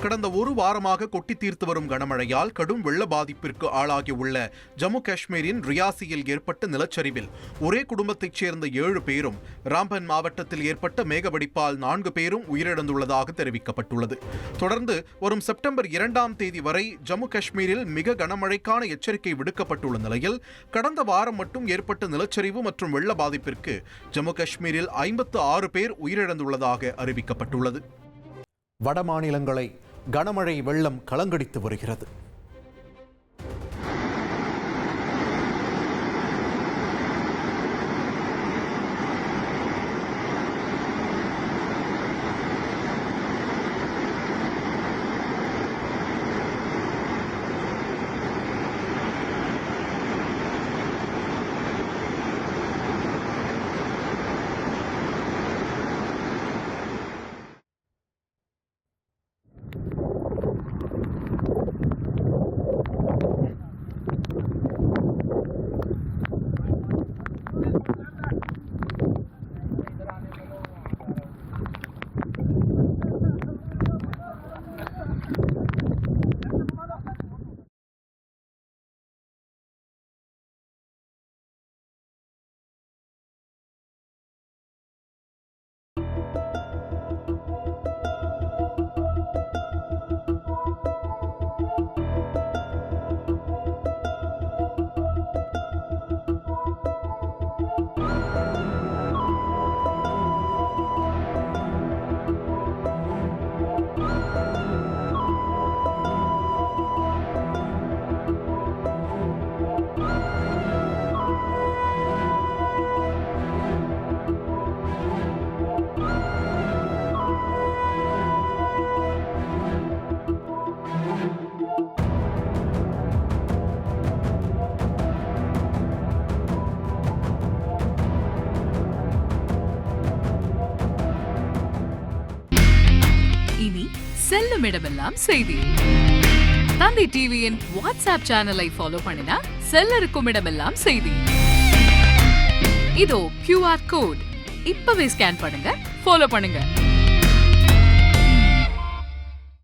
கடந்த ஒரு வாரமாக கொட்டி தீர்த்து வரும் கனமழையால் கடும் வெள்ள பாதிப்பிற்கு ஆளாகியுள்ள ஜம்மு காஷ்மீரின் ரியாசியில் ஏற்பட்ட நிலச்சரிவில் ஒரே குடும்பத்தைச் சேர்ந்த 7 பேரும், ராம்பன் மாவட்டத்தில் ஏற்பட்ட மேகவெடிப்பால் 4 பேரும் உயிரிழந்துள்ளதாக தெரிவிக்கப்பட்டுள்ளது. தொடர்ந்து வரும் செப்டம்பர் 2ஆம் தேதி வரை ஜம்மு காஷ்மீரில் மிக கனமழைக்கான எச்சரிக்கை விடுக்கப்பட்டுள்ள நிலையில் கடந்த வாரம் மட்டும் ஏற்பட்ட நிலச்சரிவு மற்றும் வெள்ள பாதிப்பிற்கு ஜம்மு காஷ்மீரில் 56 பேர் உயிரிழந்துள்ளதாக அறிவிக்கப்பட்டுள்ளது. வட மாநிலங்களை கனமழை வெள்ளம் கலங்கடித்து வருகிறது. செல்லும் இடமெல்லாம் செய்தி. தந்தி டிவியின் வாட்ஸ்அப் சேனலை ஃபாலோ பண்ணினா செல்ல இருக்கும் இடமெல்லாம் செய்தி. இதோ QR கோட் இப்பவே ஸ்கேன் பண்ணுங்க, ஃபாலோ பண்ணுங்க.